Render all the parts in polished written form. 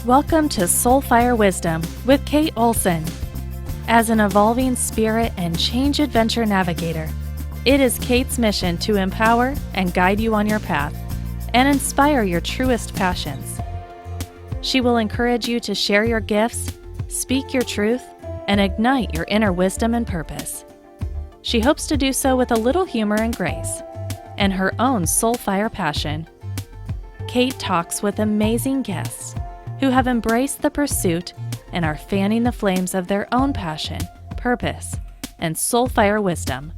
Welcome to Soulfire Wisdom with Kate Olson. As an evolving spirit and change adventure navigator, it is Kate's mission to empower and guide you on your path and inspire your truest passions. She will encourage you to share your gifts, speak your truth, and ignite your inner wisdom and purpose. She hopes to do so with a little humor and grace, and her own soulfire passion. Kate talks with amazing guests who have embraced the pursuit and are fanning the flames of their own passion, purpose, and soulfire wisdom.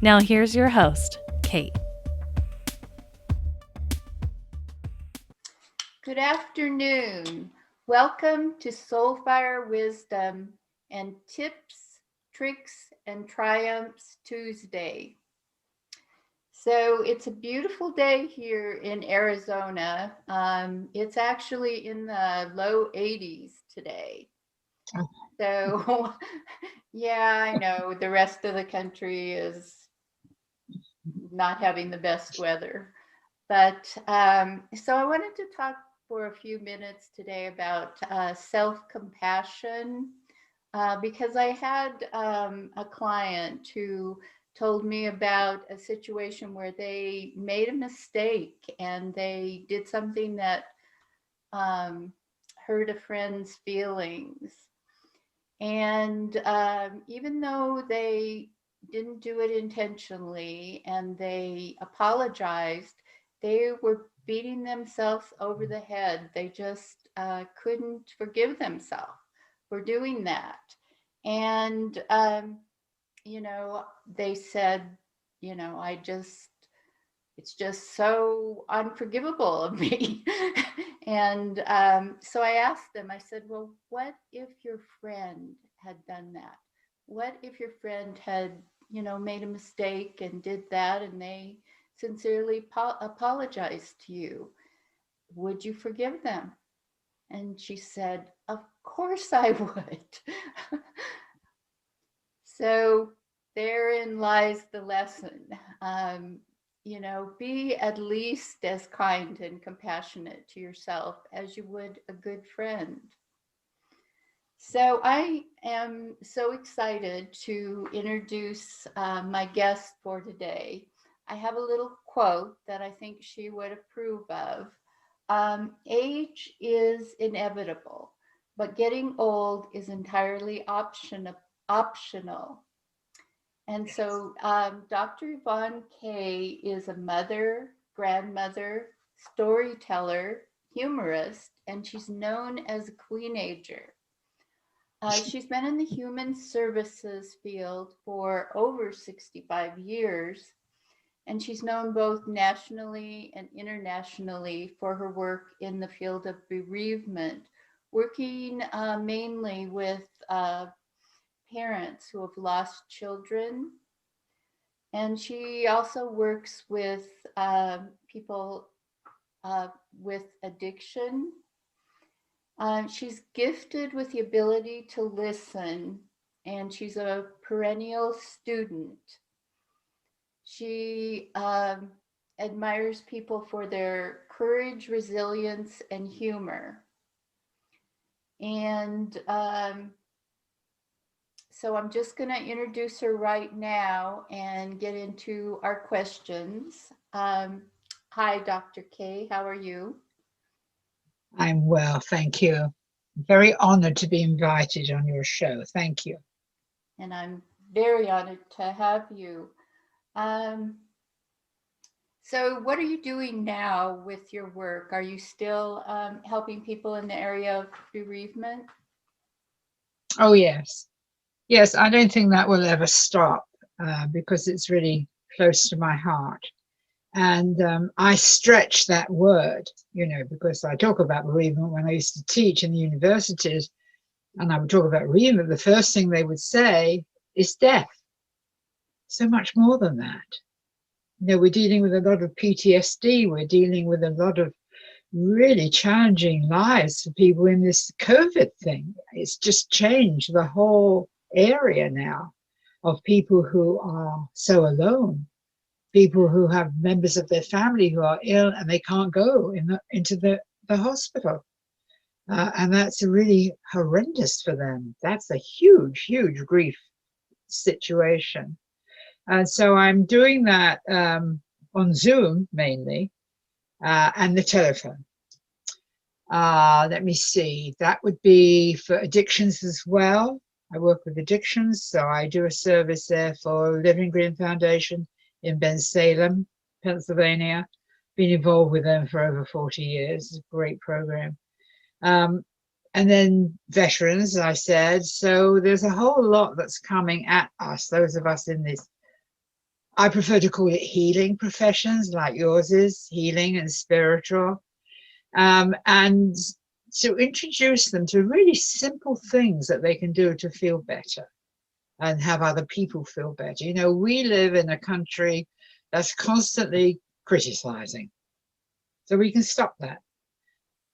Now here's your host, Kate. Good afternoon. Welcome to Soulfire Wisdom and Tips, Tricks, and Triumphs Tuesday. So it's a beautiful day here in Arizona. It's actually in the low 80s today. So yeah, I know the rest of the country is not having the best weather. But so I wanted to talk for a few minutes today about self-compassion because I had a client who told me about a situation where they made a mistake and they did something that hurt a friend's feelings. And even though they didn't do it intentionally and they apologized, they were beating themselves over the head. They just couldn't forgive themselves for doing that. And they said, it's just so unforgivable of me. And so I asked them, I said, well, what if your friend had done that? What if your friend had, made a mistake and did that and they sincerely apologized to you? Would you forgive them? And she said, of course I would. So therein lies the lesson. Be at least as kind and compassionate to yourself as you would a good friend. So I am so excited to introduce my guest for today. I have a little quote that I think she would approve of. Age is inevitable, but getting old is entirely optional. And so Dr. Yvonne K is a mother, grandmother, storyteller, humorist, and she's known as a Queenager. She's been in the human services field for over 65 years, and she's known both nationally and internationally for her work in the field of bereavement, working mainly with parents who have lost children. And she also works with people with addiction. She's gifted with the ability to listen, and she's a perennial student. She admires people for their courage, resilience, and humor. And so I'm just going to introduce her right now and get into our questions. Hi, Dr. K. How are you? I'm well, thank you. Very honored to be invited on your show. Thank you. And I'm very honored to have you. So what are you doing now with your work? Are you still helping people in the area of bereavement? Oh, yes. Yes, I don't think that will ever stop because it's really close to my heart. And I stretch that word, because I talk about bereavement when I used to teach in the universities, and I would talk about bereavement. The first thing they would say is death. So much more than that. We're dealing with a lot of PTSD. We're dealing with a lot of really challenging lives for people in this COVID thing. It's just changed the whole area now of people who are so alone, people who have members of their family who are ill and they can't go into the hospital. And that's really horrendous for them. That's a huge, huge grief situation. And so I'm doing that on Zoom mainly, and the telephone. Let me see, that would be for addictions as well. I work with addictions, so I do a service there for Living Green Foundation in Bensalem, Pennsylvania. Been involved with them for over 40 years. It's a great program. And then veterans, as I said. So there's a whole lot that's coming at us, those of us in this, I prefer to call it healing professions, like yours is, healing and spiritual. And to introduce them to really simple things that they can do to feel better and have other people feel better. You know, we live in a country that's constantly criticizing. So we can stop that.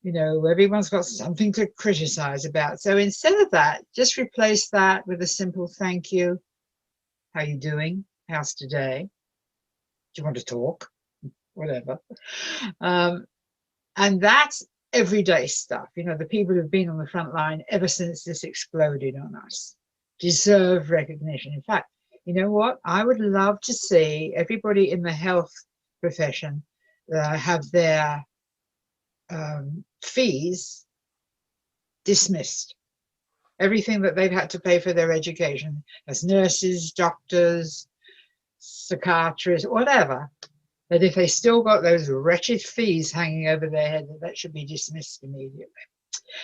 You know, everyone's got something to criticize about. So instead of that, just replace that with a simple thank you. How you doing? How's today? Do you want to talk? Whatever. And that's everyday stuff. You know, the people who've been on the front line ever since this exploded on us deserve recognition. In fact, you know what? I would love to see everybody in the health profession have their fees dismissed. Everything that they've had to pay for their education as nurses, doctors, psychiatrists, whatever, that if they still got those wretched fees hanging over their head, that should be dismissed immediately.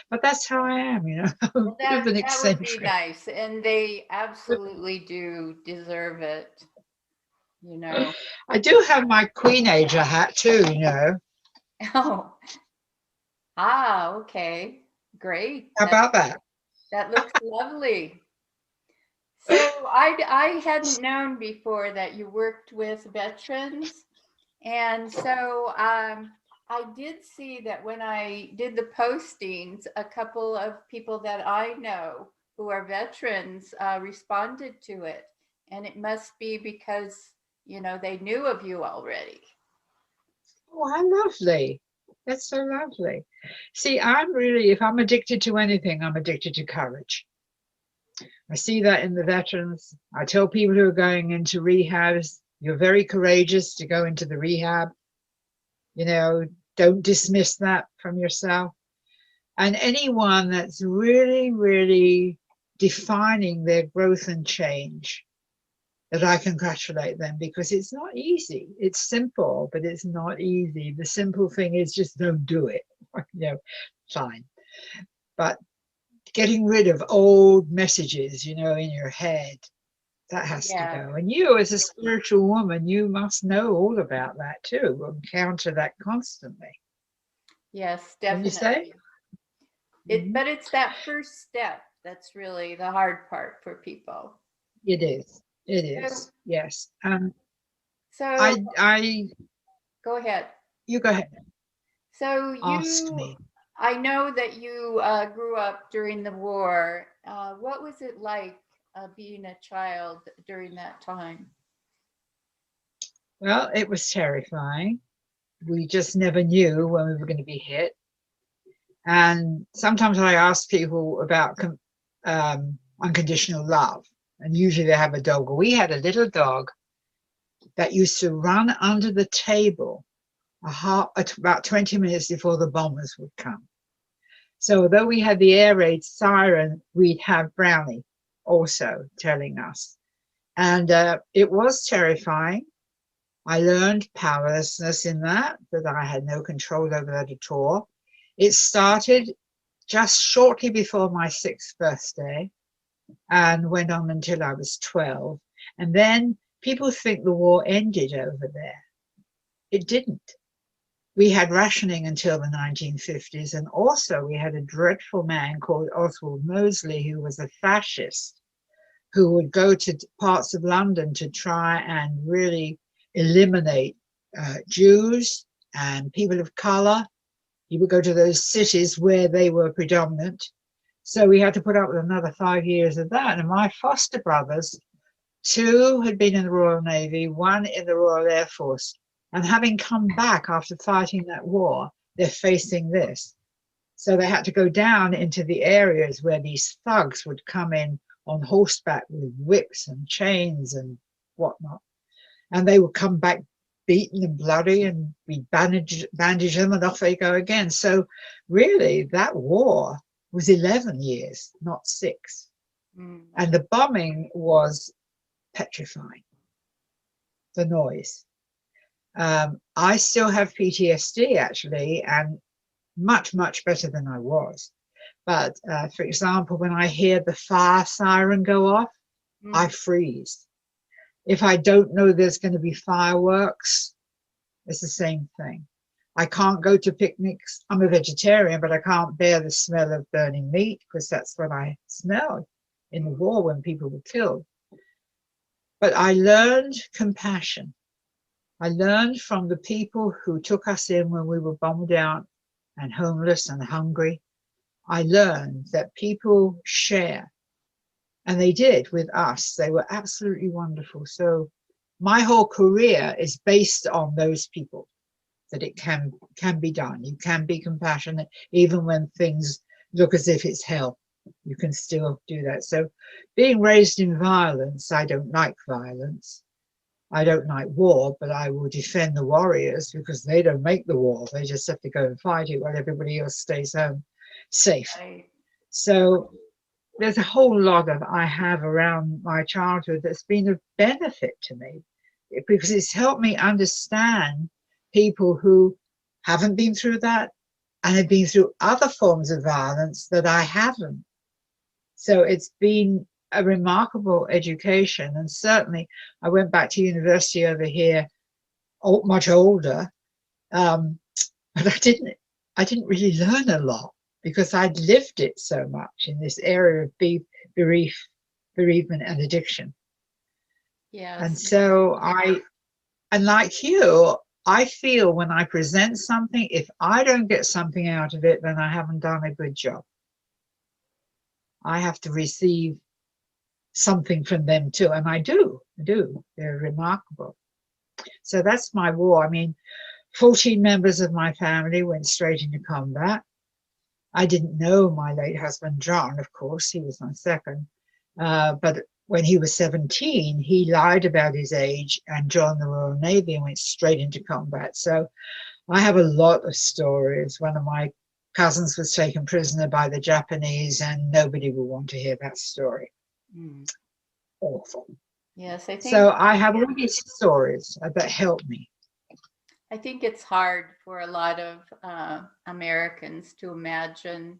But that's how I am, you know. Well, that would be nice, and they absolutely do deserve it, you know. I do have my Queenager hat too, you know. Oh, okay, great. How about that? That looks lovely. So I hadn't known before that you worked with veterans. And so I did see that when I did the postings, a couple of people that I know who are veterans responded to it. And it must be because, you know, they knew of you already. Oh, how lovely. That's so lovely. See, I'm really, if I'm addicted to anything, I'm addicted to courage. I see that in the veterans. I tell people who are going into rehabs, you're very courageous to go into the rehab. You know, don't dismiss that from yourself. And anyone that's really, really defining their growth and change, that I congratulate them, because it's not easy. It's simple, but it's not easy. The simple thing is just don't do it. You know, fine. But getting rid of old messages, you know, in your head, that has to go. And you, as a spiritual woman, you must know all about that too, encounter that constantly. Yes, definitely. Say? But it's that first step that's really the hard part for people. It is. It is. Yes. So I go ahead. You go ahead. So Ask me. I know that you grew up during the war. What was it like being a child during that time? Well, it was terrifying. We just never knew when we were going to be hit. And sometimes I ask people about unconditional love, and usually they have a dog. We had a little dog that used to run under the table about 20 minutes before the bombers would come. So although we had the air raid siren, we'd have Brownie also telling us. And it was terrifying. I learned powerlessness in that I had no control over that at all. It started just shortly before my 6th birthday and went on until I was 12. And then people think the war ended over there. It didn't. We had rationing until the 1950s, and also we had a dreadful man called Oswald Mosley, who was a fascist, who would go to parts of London to try and really eliminate Jews and people of color. He would go to those cities where they were predominant. So we had to put up with another 5 years of that. And my foster brothers, 2 had been in the Royal Navy, 1 in the Royal Air Force. And having come back after fighting that war, they're facing this. So they had to go down into the areas where these thugs would come in on horseback with whips and chains and whatnot. And they would come back beaten and bloody, and we bandage them, and off they go again. So really, that war was 11 years, not 6. And the bombing was petrifying, the noise. I still have PTSD, actually, and much, much better than I was. But for example, when I hear the fire siren go off, I freeze. If I don't know there's going to be fireworks, it's the same thing. I can't go to picnics. I'm a vegetarian, but I can't bear the smell of burning meat, because that's what I smelled in the war when people were killed. But I learned compassion. I learned from the people who took us in when we were bombed out and homeless and hungry. I learned that people share, and they did with us. They were absolutely wonderful. So my whole career is based on those people, that it can be done. You can be compassionate even when things look as if it's hell. You can still do that. So being raised in violence, I don't like violence. I don't like war, but I will defend the warriors, because they don't make the war. They just have to go and fight it while everybody else stays home safe. Right. So there's a whole lot of I have around my childhood that's been of benefit to me, because it's helped me understand people who haven't been through that and have been through other forms of violence that I haven't. So it's been a remarkable education. And certainly I went back to university over here, much older, but I didn't really learn a lot, because I'd lived it so much in this area of bereavement and addiction. Yes. And so and like you, I feel when I present something, if I don't get something out of it, then I haven't done a good job. I have to receive something from them too. And I do. They're remarkable. So that's my war. I mean, 14 members of my family went straight into combat. I didn't know my late husband, John, of course. He was my second. But when he was 17, he lied about his age and joined the Royal Navy and went straight into combat. So I have a lot of stories. One of my cousins was taken prisoner by the Japanese, and nobody will want to hear that story. Awful. Yes, I think so. I have all these stories that help me. I think it's hard for a lot of Americans to imagine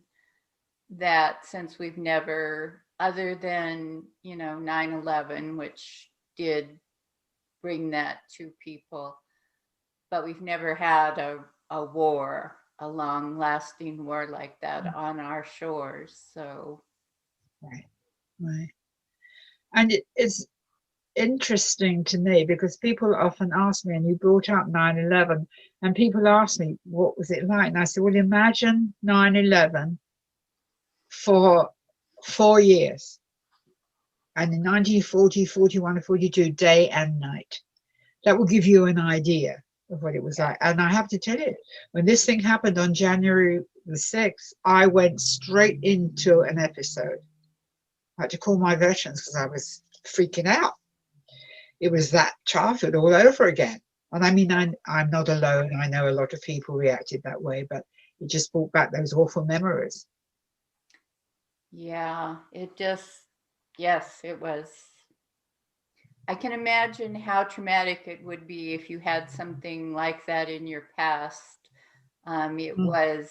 that, since we've never, other than 9/11, which did bring that to people, but we've never had a war, a long-lasting war like that on our shores. So Right. And it's interesting to me, because people often ask me, and you brought up 9/11, and people ask me, what was it like? And I said, well, imagine 9/11 for 4 years, and in 1940, 41, and 42, day and night. That will give you an idea of what it was like. And I have to tell you, when this thing happened on January the 6th, I went straight into an episode. I had to call my veterans because I was freaking out. It was that childhood all over again. And I mean, I'm not alone. I know a lot of people reacted that way, but it just brought back those awful memories. yeah, yes, it was. I can imagine how traumatic it would be if you had something like that in your past. It was,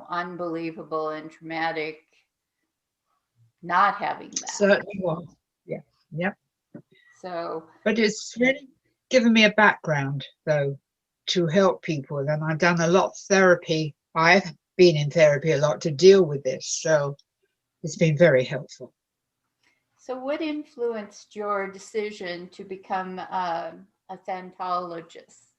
unbelievable and traumatic not having that. Certainly was. Yeah. Yep. So, but it's really given me a background, though, to help people. And I've done a lot of therapy. I've been in therapy a lot to deal with this. So it's been very helpful. So what influenced your decision to become a Scientologist?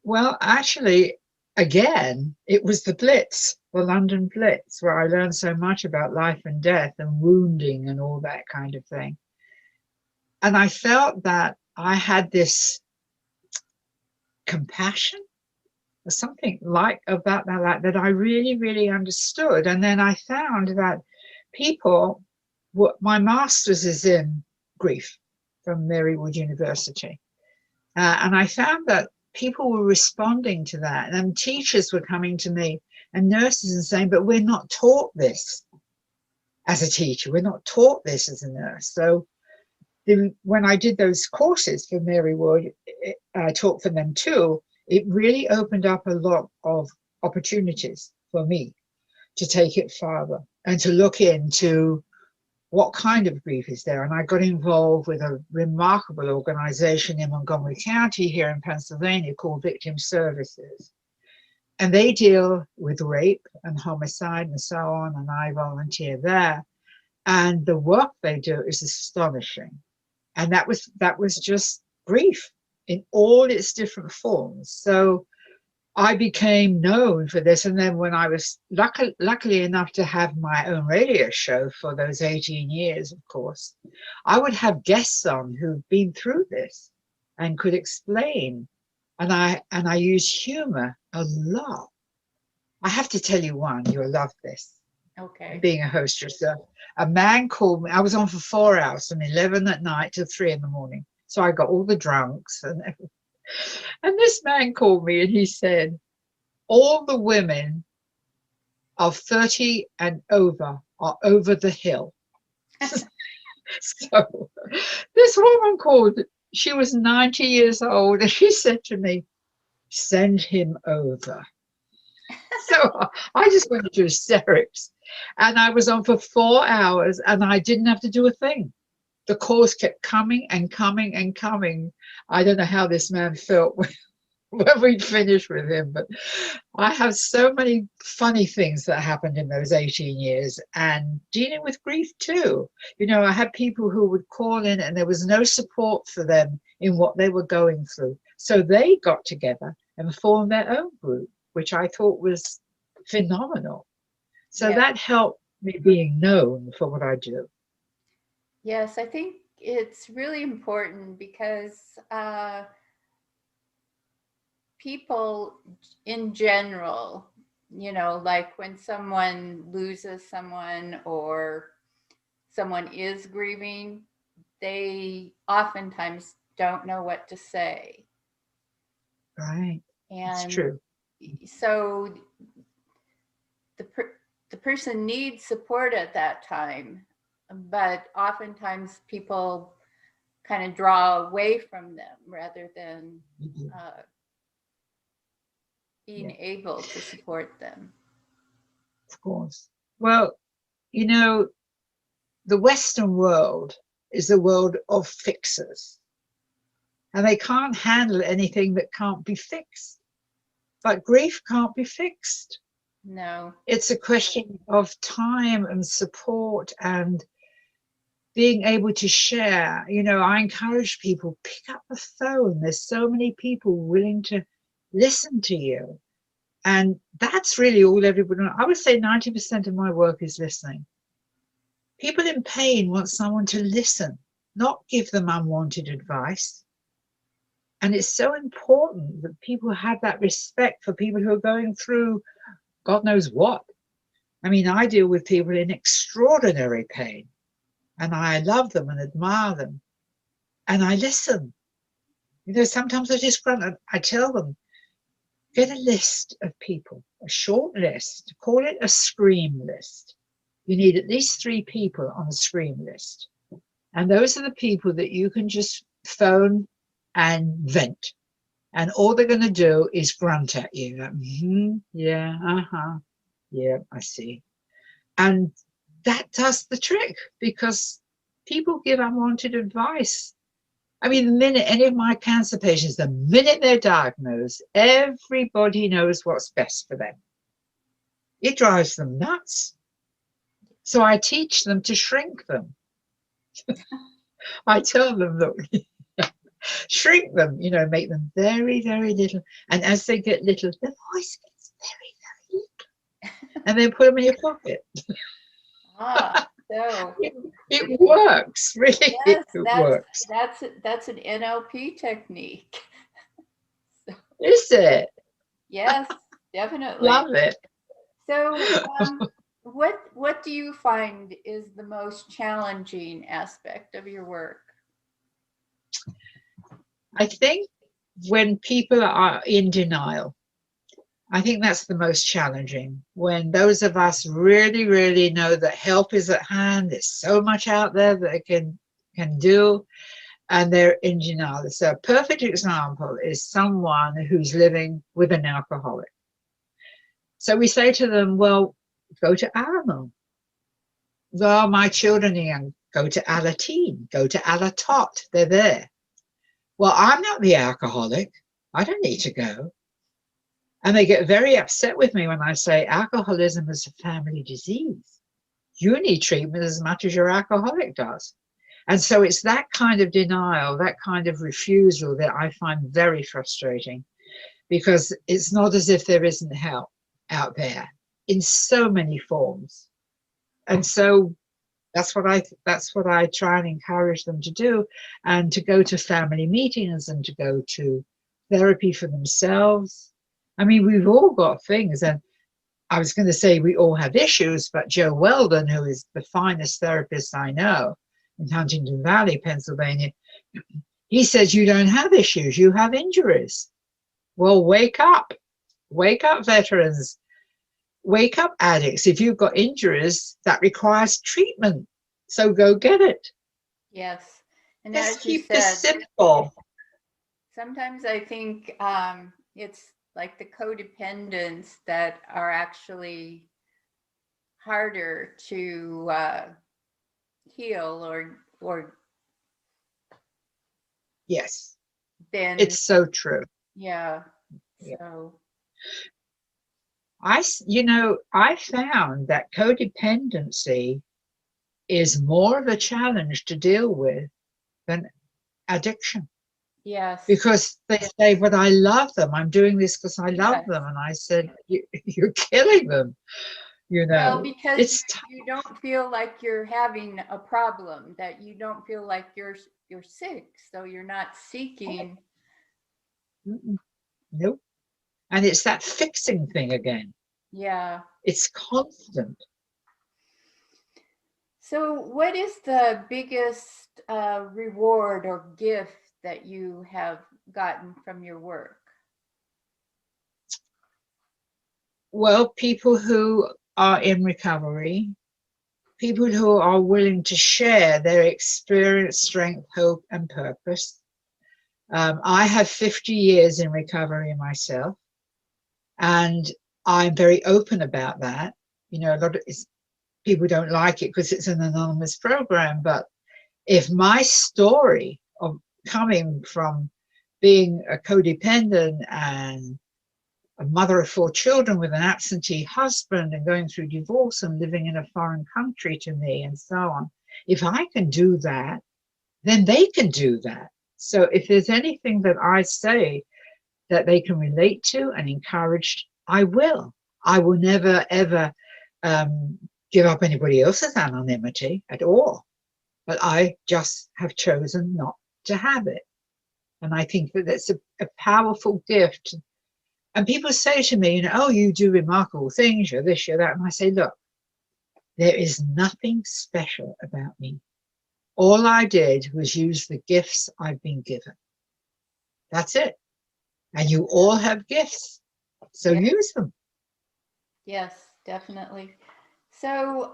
Well, actually, again, it was the Blitz, the London Blitz, where I learned so much about life and death and wounding and all that kind of thing. And I felt that I had this compassion or something like about that, like that I really, really understood. And then I found that people, my master's is in grief from Marywood University. And I found that people were responding to that, and teachers were coming to me and nurses and saying, but we're not taught this as a teacher. We're not taught this as a nurse. So when I did those courses for Marywood, I taught for them too, it really opened up a lot of opportunities for me to take it further and to look into what kind of grief is there. And I got involved with a remarkable organization in Montgomery County here in Pennsylvania called Victim Services. And they deal with rape and homicide and so on, and I volunteer there. And the work they do is astonishing. And that was just grief in all its different forms. So I became known for this. And then when I was luckily enough to have my own radio show for those 18 years, of course, I would have guests on who've been through this and could explain. And I use humor a lot. I have to tell you one, you'll love this. Okay. Being a host yourself. A man called me. I was on for 4 hours from 11 at night till 3 in the morning. So I got all the drunks and everything. And this man called me and he said, all the women of 30 and over are over the hill. So this woman called, she was 90 years old, and she said to me, send him over. So I just went into hysterics. And I was on for 4 hours and I didn't have to do a thing. The calls kept coming and coming and coming. I don't know how this man felt when we'd finished with him, but I have so many funny things that happened in those 18 years and dealing with grief too. You know, I had people who would call in and there was no support for them in what they were going through. So they got together and formed their own group, which I thought was phenomenal. So that helped me being known for what I do. Yes, I think it's really important because people in general, you know, like when someone loses someone or someone is grieving, they oftentimes don't know what to say. Right. And it's true. So the person needs support at that time, but oftentimes people kind of draw away from them rather than being able to support them. Of course. Well, you know, the Western world is a world of fixers, and they can't handle anything that can't be fixed. But grief can't be fixed. No. It's a question of time and support and being able to share. You know, I encourage people, pick up the phone. There's so many people willing to listen to you. And that's really all everybody knows. I would say 90% of my work is listening. People in pain want someone to listen, not give them unwanted advice. And it's so important that people have that respect for people who are going through God knows what. I mean, I deal with people in extraordinary pain, and I love them and admire them, and I listen. You know, sometimes I just grunt. I tell them, get a list of people, a short list, call it a scream list. You need at least 3 people on the scream list. And those are the people that you can just phone and vent. And all they're going to do is grunt at you. Like, yeah, yeah, I see. And that does the trick, because people give unwanted advice. I mean, the minute any of my cancer patients, the minute they're diagnosed, everybody knows what's best for them. It drives them nuts. So I teach them to shrink them. I tell them, look, shrink them, you know, make them very, very little. And as they get little, their voice gets very, very little. And then put them in your pocket. So it works, really. Yes, it works. That's an NLP technique. Is it? Yes, definitely. Love it. So, what do you find is the most challenging aspect of your work? I think when people are in denial, I think that's the most challenging. When those of us really, really know that help is at hand, there's so much out there that they can do, and they're in denial. So a perfect example is someone who's living with an alcoholic. So we say to them, well, go to Alamo. Well, my children are young. Go to Alateen. Go to Alatot. They're there. Well, I'm not the alcoholic. I don't need to go. And they get very upset with me when I say alcoholism is a family disease. You need treatment as much as your alcoholic does. And so it's that kind of denial, that kind of refusal that I find very frustrating, because it's not as if there isn't help out there in so many forms. And so that's what I try and encourage them to do, and to go to family meetings and to go to therapy for themselves. I mean, we've all got things, and I was going to say we all have issues, but Joe Weldon, who is the finest therapist I know in Huntington Valley, Pennsylvania, he says you don't have issues, you have injuries. Well, wake up, veterans, wake up, addicts. If you've got injuries, that requires treatment, so go get it. Yes, and Just as you keep this said, simple. sometimes I think it's like the codependents that are actually harder to heal or Yes, then it's so true. yeah. Yeah. So I found that codependency is more of a challenge to deal with than addiction, yes, because they say, but I love them, I'm doing this because I love yes. them. And I said, you're killing them. Well, because It's you don't feel like you're having a problem, that you don't feel like you're sick, so you're not seeking. nope. And it's that fixing thing again. Yeah. It's constant. So, what is the biggest reward or gift that you have gotten from your work? Well, people who are in recovery, people who are willing to share their experience, strength, hope, and purpose. I have 50 years in recovery myself, and I'm very open about that. A lot of people don't like it because it's an anonymous program, but if my story of coming from being a codependent and a mother of 4 children with an absentee husband and going through divorce and living in a foreign country to me and so on, if I can do that, then they can do that. So if there's anything that I say that they can relate to and encourage, I will. I will never, ever give up anybody else's anonymity at all. But I just have chosen not to have it. And I think that that's a powerful gift. And people say to me, oh, you do remarkable things, you're this, you're that. And I say, look, there is nothing special about me. All I did was use the gifts I've been given. That's it. And you all have gifts, so Yes. use them. Yes, definitely. So,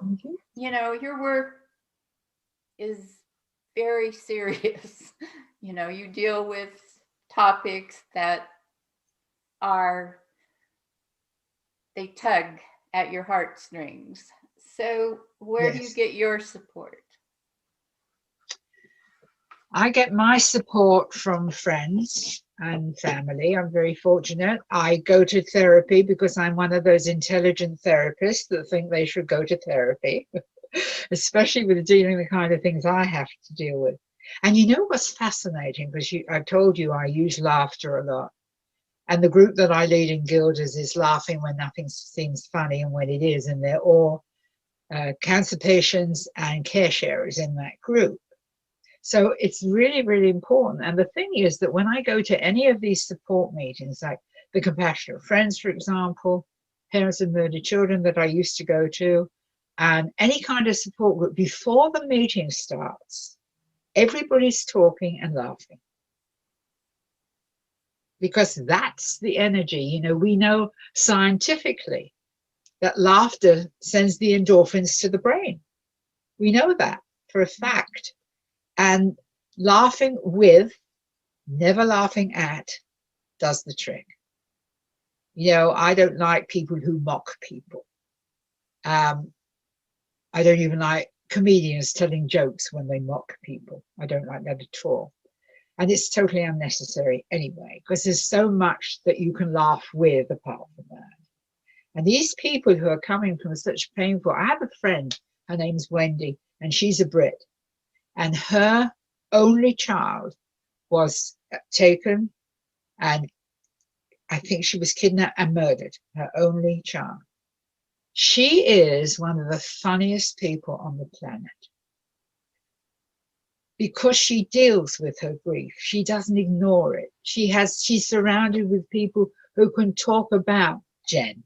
your work is very serious. You deal with topics that they tug at your heartstrings. So, where do you get your support? I get my support from friends and family. I'm very fortunate. I go to therapy because I'm one of those intelligent therapists that think they should go to therapy, especially with dealing with the kind of things I have to deal with. And you know what's fascinating, because I told you I use laughter a lot. And the group that I lead in Guilders is laughing when nothing seems funny and when it is. And they're all cancer patients and care sharers in that group. So it's really, really important. And the thing is that when I go to any of these support meetings, like the Compassionate Friends, for example, parents of murdered children that I used to go to, and any kind of support group. Before the meeting starts, everybody's talking and laughing, because that's the energy. You know, we know scientifically that laughter sends the endorphins to the brain. We know that for a fact. And laughing with, never laughing at, does the trick. You know, I don't like people who mock people. I don't even like comedians telling jokes when they mock people. I don't like that at all. And it's totally unnecessary anyway, because there's so much that you can laugh with apart from that. And these people who are coming from such painful, I have a friend, her name's Wendy, and she's a Brit. And her only child was taken, and I think she was kidnapped and murdered, her only child. She is one of the funniest people on the planet, because she deals with her grief. She doesn't ignore it. She's surrounded with people who can talk about Jen.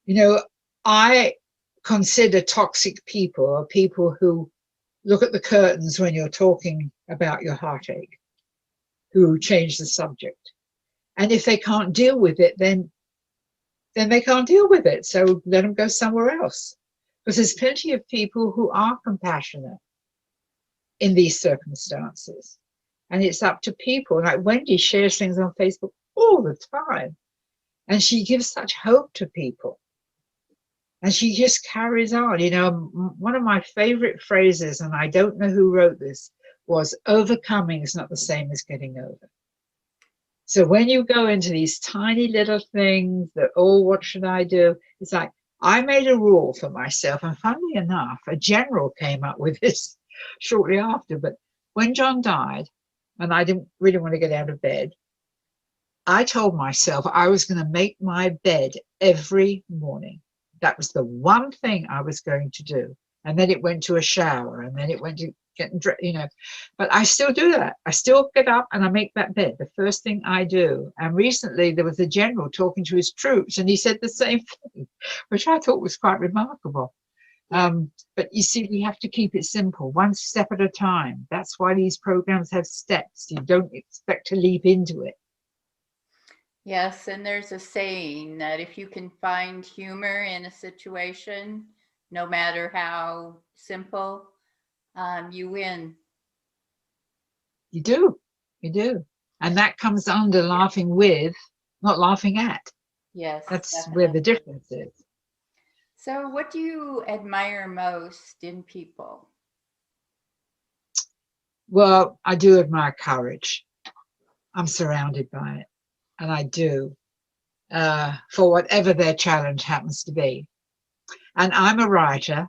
You know, I consider toxic people or people who look at the curtains when you're talking about your heartache, who change the subject. And if they can't deal with it, then they can't deal with it. So let them go somewhere else. Because there's plenty of people who are compassionate in these circumstances. And it's up to people. Like Wendy shares things on Facebook all the time. And she gives such hope to people. And she just carries on. You know, one of my favorite phrases, and I don't know who wrote this, was overcoming is not the same as getting over. So when you go into these tiny little things that, oh, what should I do? It's like, I made a rule for myself. And funnily enough, a general came up with this shortly after. But when John died, and I didn't really want to get out of bed, I told myself I was going to make my bed every morning. That was the one thing I was going to do. And then it went to a shower, and then it went to getting dressed, you know. But I still do that. I still get up and I make that bed, the first thing I do. And recently there was a general talking to his troops, and he said the same thing, which I thought was quite remarkable. But you see, we have to keep it simple, one step at a time. That's why these programs have steps. You don't expect to leap into it. Yes, and there's a saying that if you can find humor in a situation, no matter how simple, you win. You do. And that comes under laughing with, not laughing at. Yes, That's definitely. where the difference is. So what do you admire most in people? Well, I do admire courage. I'm surrounded by it. And I do, for whatever their challenge happens to be. And I'm a writer,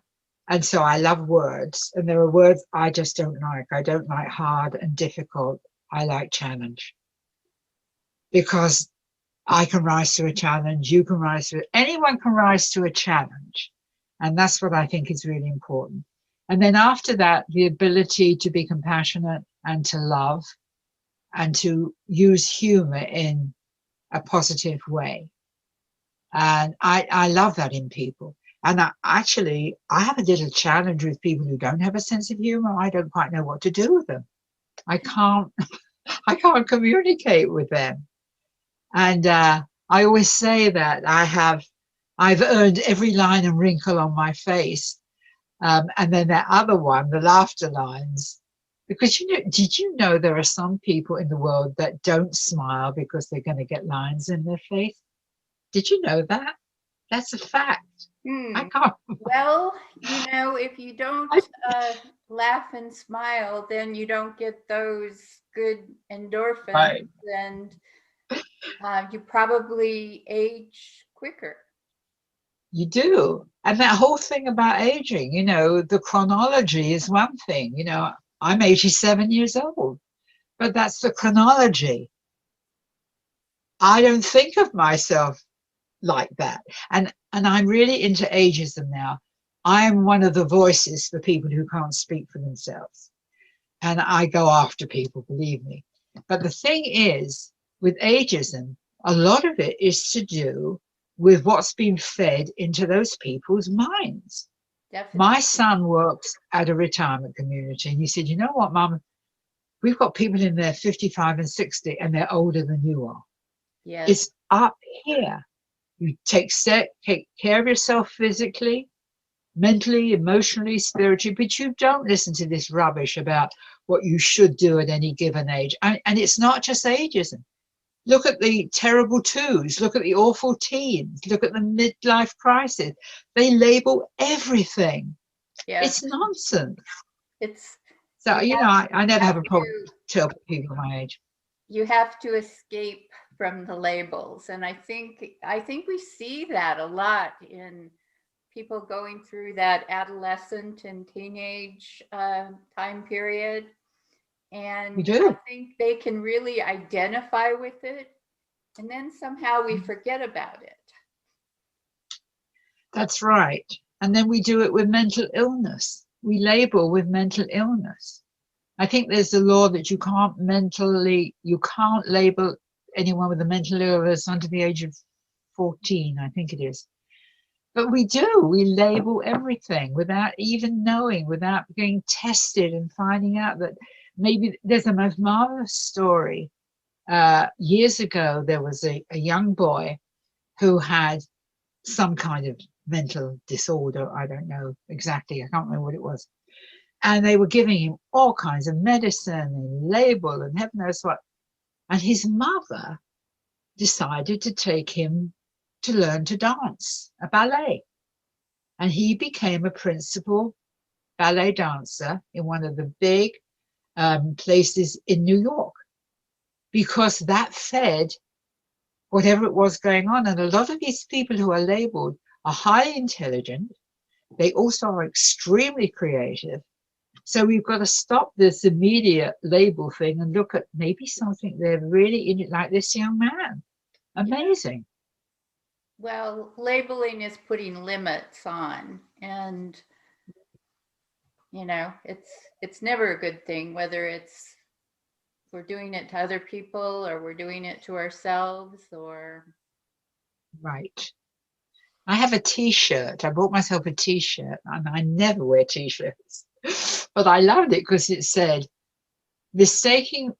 and so I love words. And there are words I just don't like. I don't like hard and difficult. I like challenge. Because I can rise to a challenge, you can rise to it. Anyone can rise to a challenge. And that's what I think is really important. And then after that, the ability to be compassionate and to love and to use humor in a positive way. And I love that in people. And I have a little challenge with people who don't have a sense of humor. I don't quite know what to do with them. I can't communicate with them. And I always say that I've earned every line and wrinkle on my face. And then that other one, the laughter lines, because did you know there are some people in the world that don't smile because they're going to get lines in their face? Did you know that? That's a fact. I can't. Well, if you don't laugh and smile, then you don't get those good endorphins, right. And you probably age quicker. You do. And that whole thing about aging, the chronology is one thing. I'm 87 years old, but that's the chronology. I don't think of myself like that. And I'm really into ageism now. I am one of the voices for people who can't speak for themselves. And I go after people, believe me. But the thing is, with ageism, a lot of it is to do with what's been fed into those people's minds. Definitely. My son works at a retirement community, and he said, you know what, Mum, we've got people in there 55 and 60, and they're older than you are. Yes. It's up here. You take care of yourself physically, mentally, emotionally, spiritually, but you don't listen to this rubbish about what you should do at any given age. And it's not just ageism. Look at the terrible twos, look at the awful teens, look at the midlife crisis. They label everything. Yes. It's nonsense. It's So, you I never have a problem tell people my age. You have to escape from the labels. And I think we see that a lot in people going through that adolescent and teenage time period. And We do. I think they can really identify with it. And then somehow we forget about it. That's right. And then we do it with mental illness. We label with mental illness. I think there's a law that you can't label anyone with a mental illness under the age of 14, I think it is. But we label everything without even knowing, without being tested and finding out that maybe there's a most marvelous story. Years ago, there was a young boy who had some kind of mental disorder. I don't know exactly. I can't remember what it was. And they were giving him all kinds of medicine and label and heaven knows what. And his mother decided to take him to learn to dance, a ballet. And he became a principal ballet dancer in one of the big places in New York, because that fed whatever it was going on. And a lot of these people who are labeled are highly intelligent. They also are extremely creative. So we've got to stop this immediate label thing and look at maybe something they're really in it, like this young man. Amazing. Well, labeling is putting limits on, and it's never a good thing, whether we're doing it to other people or we're doing it to ourselves or. Right. I have a t-shirt. I bought myself a t-shirt, and I never wear t-shirts, but I loved it because it said, thinking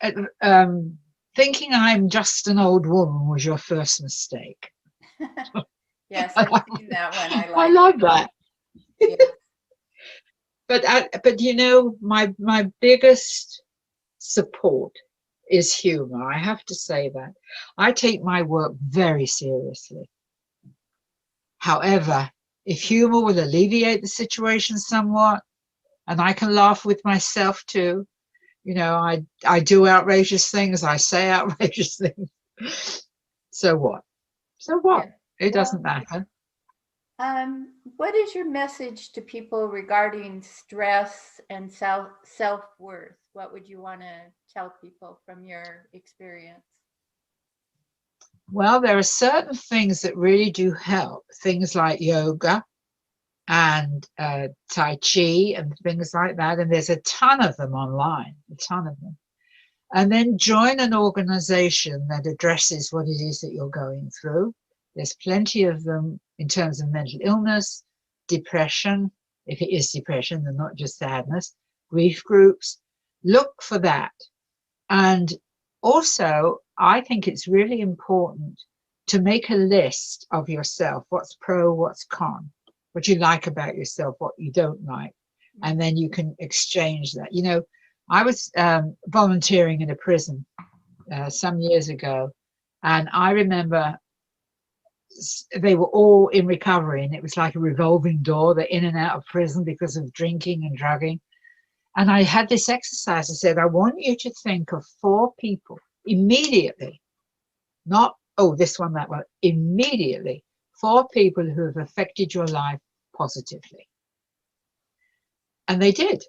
I'm just an old woman was your first mistake. Yes, I've seen that one. I love that. Yes. But my biggest support is humor. I have to say that. I take my work very seriously. However, if humor will alleviate the situation somewhat, and I can laugh with myself too, I do outrageous things, I say outrageous things. So what? Yeah. It doesn't matter. What is your message to people regarding stress and self-worth? What would you want to tell people from your experience? Well, there are certain things that really do help. Things like yoga and Tai Chi and things like that. And there's a ton of them online, a ton of them. And then join an organization that addresses what it is that you're going through. There's plenty of them in terms of mental illness, depression, if it is depression and not just sadness, grief groups. Look for that. And also, I think it's really important to make a list of yourself, what's pro, what's con, what you like about yourself, what you don't like. And then you can exchange that. I was volunteering in a prison some years ago, and I remember they were all in recovery, and it was like a revolving door. They're in and out of prison because of drinking and drugging. And I had this exercise. I said, I want you to think of 4 people immediately, not, this one, that one, immediately, 4 people who have affected your life positively. And they did.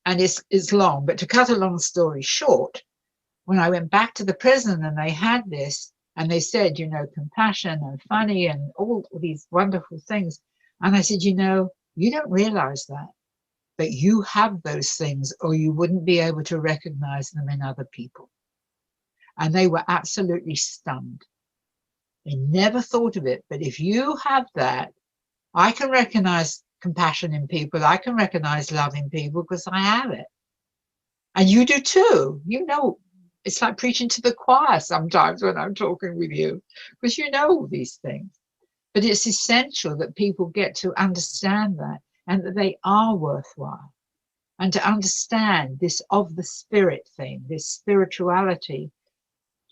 And it's long, but to cut a long story short, when I went back to the prison and they had this, and they said, compassion and funny and all these wonderful things. And I said, you don't realize that, but you have those things, or you wouldn't be able to recognize them in other people. and they were absolutely stunned. They never thought of it. But if you have that, I can recognize compassion in people. I can recognize love in people because I have it. And you do too. You know, it's like preaching to the choir sometimes when I'm talking with you, because you know all these things. But it's essential that people get to understand that, and that they are worthwhile. And to understand this of the spirit thing, this spirituality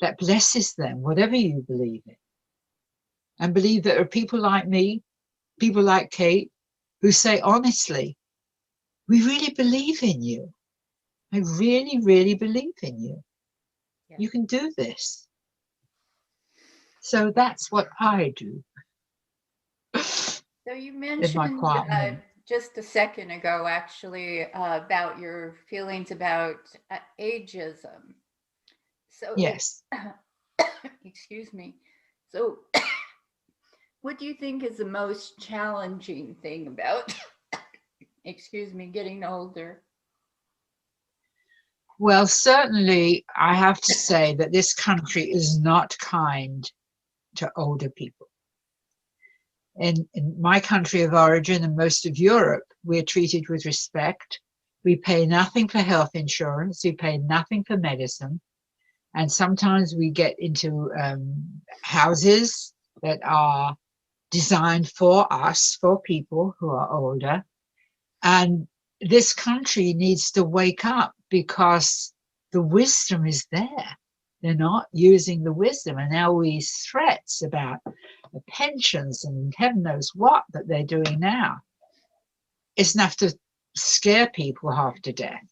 that blesses them, whatever you believe in. And believe that there are people like me, people like Kate, who say honestly, we really believe in you. I really, really believe in you. Yeah. You can do this. So that's what I do. So you In my mentioned quiet moment. just a second ago, actually, about your feelings about ageism. So, Yes. excuse me. So, what do you think is the most challenging thing about, excuse me, getting older? Well, certainly I have to say that this country is not kind to older people. In my country of origin and most of Europe, we're treated with respect. We pay nothing for health insurance. We pay nothing for medicine. And sometimes we get into houses that are designed for us, for people who are older. And this country needs to wake up, because the wisdom is there. They're not using the wisdom. And now these threats about the pensions and heaven knows what that they're doing now, it's enough to scare people half to death.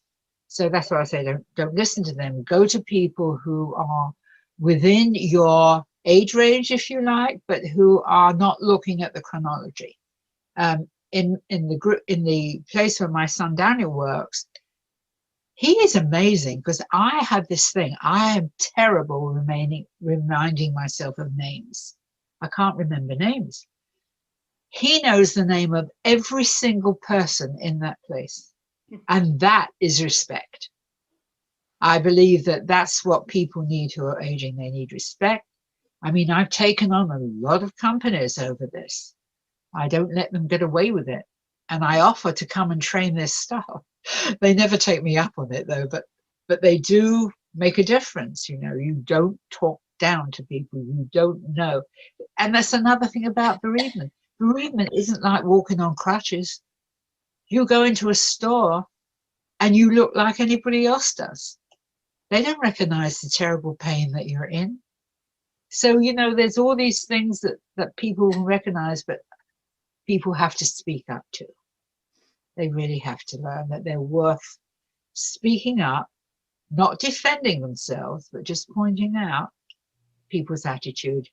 So that's why I say don't listen to them. Go to people who are within your age range, if you like, but who are not looking at the chronology. In the place where my son Daniel works, he is amazing, because I have this thing. I am terrible reminding myself of names. I can't remember names. He knows the name of every single person in that place. And that is respect. I believe that that's what people need who are aging. They need respect. I mean, I've taken on a lot of companies over this. I don't let them get away with it. And I offer to come and train their staff. They never take me up on it though, but they do make a difference. You know, you don't talk down to people you don't know. And that's another thing about bereavement. Bereavement isn't like walking on crutches. You go into a store and you look like anybody else does. They don't recognize the terrible pain that you're in. So, you know, there's all these things that people recognize, but people have to speak up to. They really have to learn that they're worth speaking up, not defending themselves, but just pointing out people's attitude.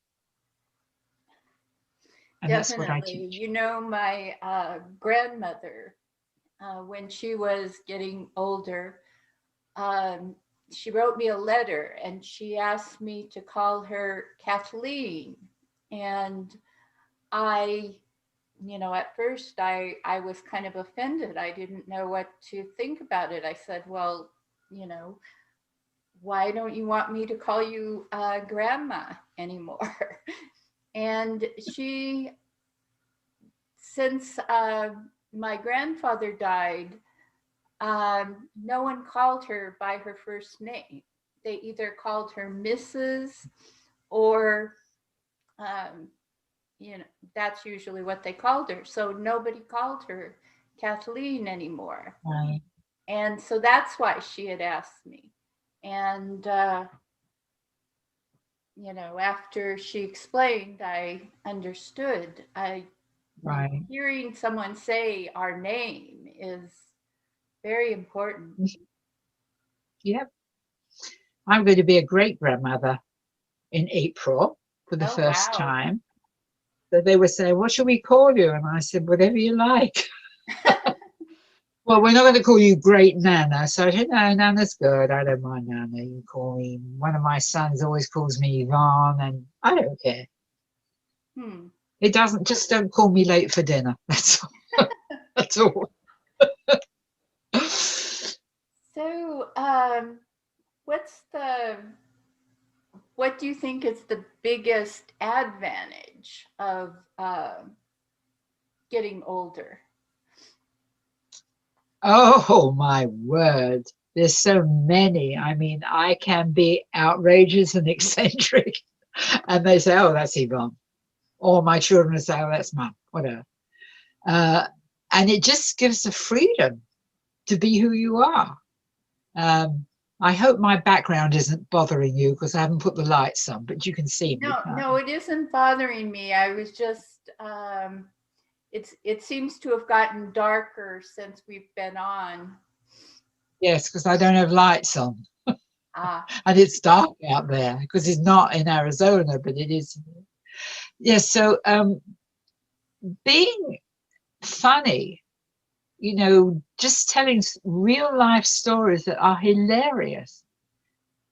And that's what I Definitely. teach. You know, my grandmother, when she was getting older, she wrote me a letter and she asked me to call her Kathleen. And I, you know, at first I was kind of offended. I didn't know what to think about it. I said, well, you know, why don't you want me to call you grandma anymore? And she, since my grandfather died, no one called her by her first name. They either called her Mrs. or, you know, that's usually what they called her. So nobody called her Kathleen anymore. Right. And so that's why she had asked me. And, you know, after she explained, I understood. Right. Hearing someone say our name is very important. Yep. I'm going to be a great grandmother in April for the Oh, first wow. time. So they were saying, what should we call you? And I said, whatever you like. Well, we're not going to call you Great Nana. So I said, no, Nana's good. I don't mind Nana. You can call me. One of my sons always calls me Yvonne, and I don't care. It doesn't, just don't call me late for dinner. That's all. That's all. So, what's the what do you think is the biggest advantage of getting older? Oh my word. There's so many. I mean, I can be outrageous and eccentric. And they say, oh, that's Yvonne. Or my children will say, oh, that's Mum, whatever. And it just gives the freedom to be who you are. I hope my background isn't bothering you because I haven't put the lights on, but you can see me. No, it isn't bothering me. I was just, it seems to have gotten darker since we've been on. Yes, because I don't have lights on. And it's dark out there because it's not in Arizona, but it is. Yes, so being funny, you know, just telling real life stories that are hilarious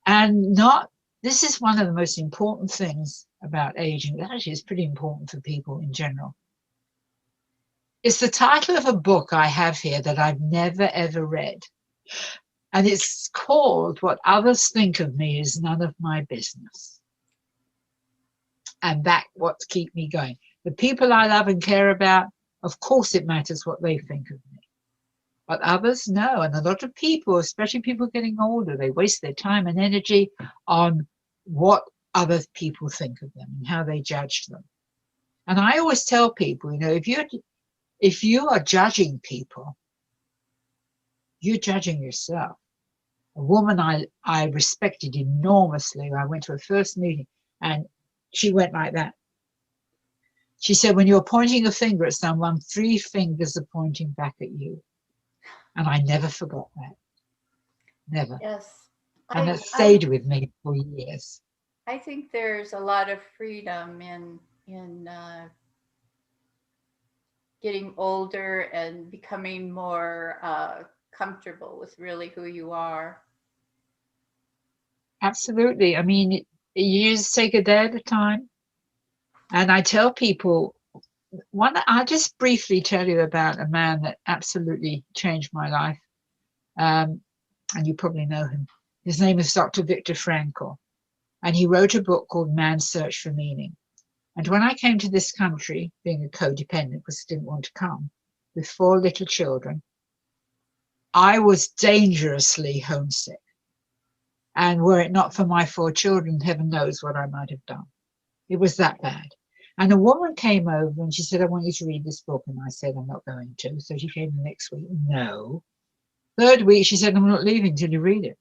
and not, this is one of the most important things about aging. That actually is pretty important for people in general. It's the title of a book I have here that I've never ever read. And it's called What Others Think of Me Is None of My Business. And that's what keeps me going. The people I love and care about, of course it matters what they think of me. But others, no. And a lot of people, especially people getting older, they waste their time and energy on what other people think of them and how they judge them. And I always tell people, you know, if you are judging people, you're judging yourself. A woman I respected enormously, I went to her first meeting and she went like that. She said, when you're pointing a finger at someone, 3 fingers are pointing back at you. And I never forgot that. Never. Yes. And that stayed with me for years. I think there's a lot of freedom in getting older and becoming more comfortable with really who you are. Absolutely. I mean, you just take a day at a time. And I tell people, I'll just briefly tell you about a man that absolutely changed my life. And you probably know him. His name is Dr. Viktor Frankl. And he wrote a book called Man's Search for Meaning. And when I came to this country, being a codependent because I didn't want to come, with 4 little children, I was dangerously homesick. And were it not for my 4 children, heaven knows what I might have done. It was that bad. And a woman came over and she said, I want you to read this book. And I said, I'm not going to. So she came the next week. No. 3rd week, she said, I'm not leaving until you read it.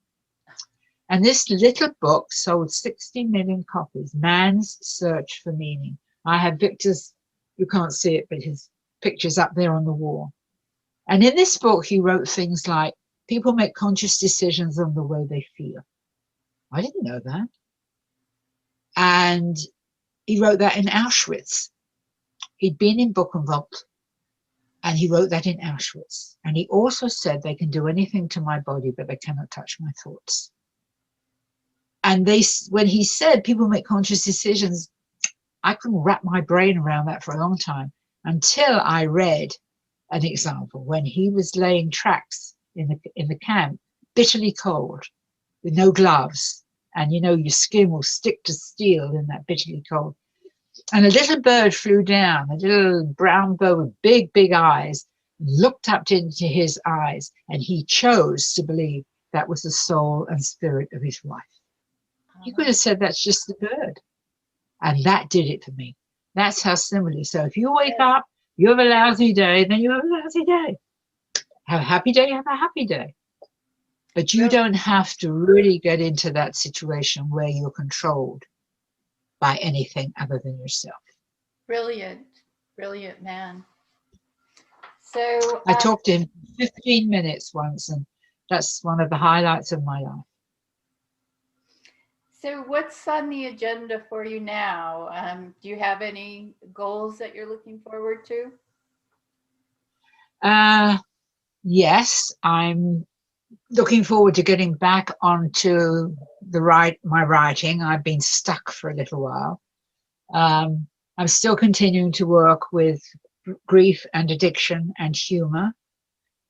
And this little book sold 60 million copies, Man's Search for Meaning. I have Victor's, you can't see it, but his picture's up there on the wall. And in this book, he wrote things like, people make conscious decisions on the way they feel. I didn't know that. And he wrote that in Auschwitz. He'd been in Buchenwald, and he wrote that in Auschwitz. And he also said, they can do anything to my body, but they cannot touch my thoughts. And when he said people make conscious decisions, I couldn't wrap my brain around that for a long time until I read an example when he was laying tracks in the camp, bitterly cold, with no gloves. And you know, your skin will stick to steel in that bitterly cold. And a little bird flew down, a little brown bird with big, big eyes, looked up into his eyes, and he chose to believe that was the soul and spirit of his wife. He could have said, that's just the bird. And that did it for me. That's how simple it is. So if you wake up, you have a lousy day, then you have a lousy day. Have a happy day, have a happy day. But you don't have to really get into that situation where you're controlled by anything other than yourself. Brilliant, brilliant man. So I talked to him 15 minutes once, and that's one of the highlights of my life. So what's on the agenda for you now? Do you have any goals that you're looking forward to? Yes, I'm looking forward to getting back onto my writing. I've been stuck for a little while. I'm still continuing to work with grief and addiction and humor.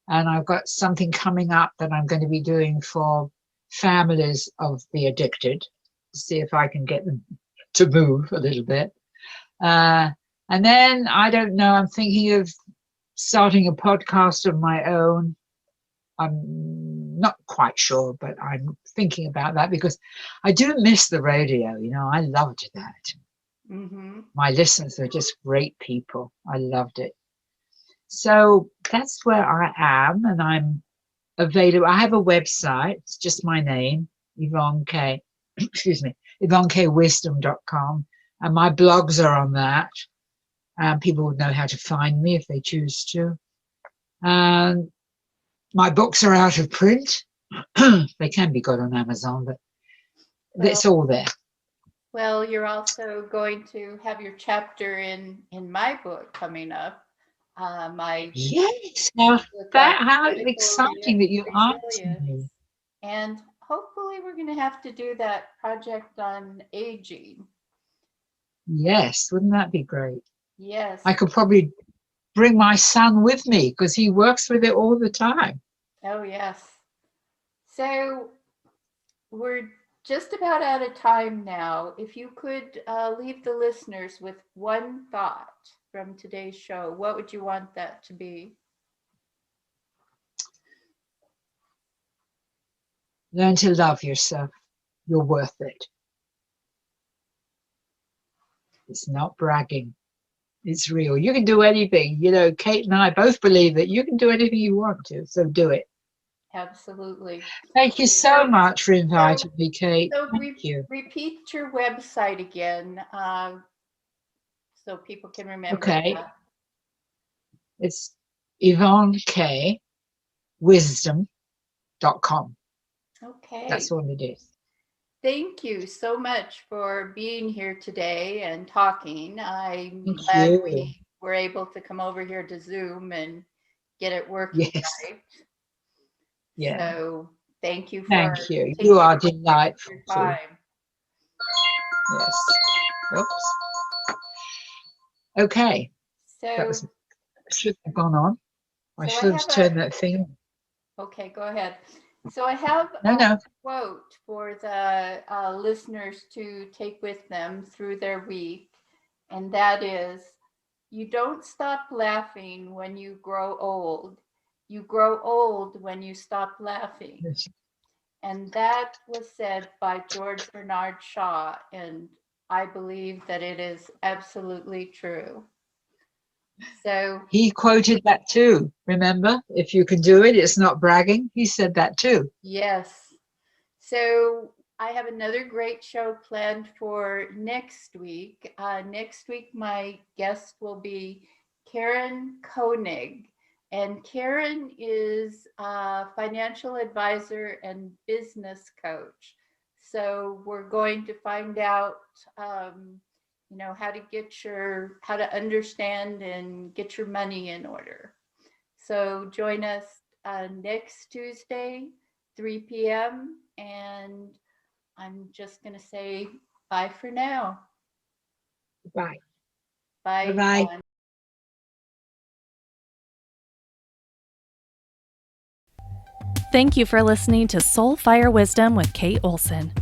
And I've got something coming up that I'm going to be doing for families of the addicted. see if I can get them to move a little bit. And then I don't know, I'm thinking of starting a podcast of my own. I'm not quite sure, but I'm thinking about that because I do miss the radio. I loved that. Mm-hmm. My listeners are just great people. I loved it. So that's where I am, and I'm available. I have a website. It's just my name, Yvonne K. Excuse me, YvonneKWisdom.com, and my blogs are on that. People would know how to find me if they choose to. And my books are out of print. They can be got on Amazon, but it's all there. Well, you're also going to have your chapter in my book coming up. Yes. Now, how exciting that you asked me. And hopefully we're going to have to do that project on aging. Yes. Wouldn't that be great? Yes. I could probably bring my son with me because he works with it all the time. Oh, yes. So we're just about out of time now. If you could leave the listeners with one thought from today's show, what would you want that to be? Learn to love yourself. You're worth it. It's not bragging. It's real. You can do anything. Kate and I both believe that you can do anything you want to, so do it. Absolutely. Thank you so much for inviting me, Kate. So Thank you. Repeat your website again so people can remember. Okay. That. It's Yvonne K. Wisdom.com. Okay. That's all it is. Thank you so much for being here today and talking. I'm glad we were able to come over here to Zoom and get it working right. Yeah. So thank you. Thank you. You are delightful. Time. Yes. Oops. Okay. So should have gone on. I should have turned that thing on. Okay, go ahead. So I have a quote for the listeners to take with them through their week, and that is, "You don't stop laughing when you grow old. You grow old when you stop laughing." Yes. And that was said by George Bernard Shaw, and I believe that it is absolutely true. So he quoted that too. Remember, if you can do it, it's not bragging. He said that too. Yes. So I have another great show planned for next week. Next week, my guest will be Karen Koenig. And Karen is a financial advisor and business coach. So we're going to find out how to understand and get your money in order. So join us next Tuesday, 3 p.m. And I'm just going to say bye for now. Bye. Bye. Bye. Thank you for listening to Soul Fire Wisdom with Kate Olson.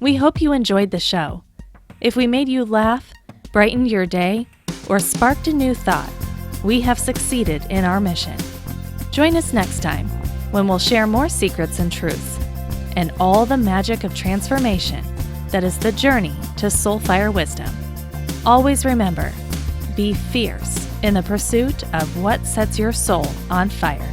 We hope you enjoyed the show. If we made you laugh, brightened your day, or sparked a new thought, we have succeeded in our mission. Join us next time when we'll share more secrets and truths and all the magic of transformation that is the journey to Soul Fire Wisdom. Always remember, be fierce in the pursuit of what sets your soul on fire.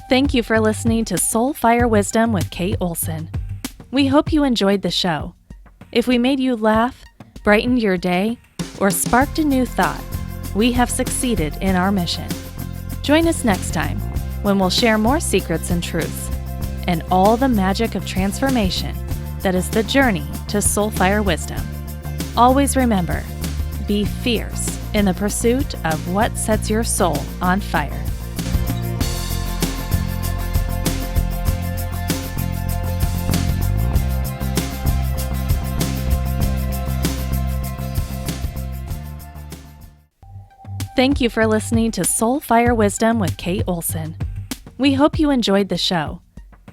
Thank you for listening to Soul Fire Wisdom with Kate Olson. We hope you enjoyed the show. If we made you laugh, brightened your day, or sparked a new thought, we have succeeded in our mission. Join us next time when we'll share more secrets and truths and all the magic of transformation that is the journey to Soul Fire Wisdom. Always remember, be fierce in the pursuit of what sets your soul on fire. Thank you for listening to Soul Fire Wisdom with Kate Olson. We hope you enjoyed the show.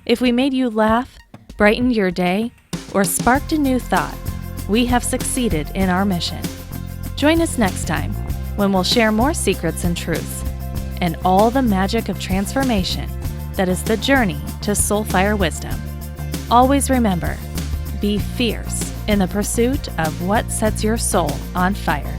If we made you laugh, brightened your day, or sparked a new thought, we have succeeded in our mission. Join us next time when we'll share more secrets and truths and all the magic of transformation that is the journey to Soul Fire Wisdom. Always remember, be fierce in the pursuit of what sets your soul on fire.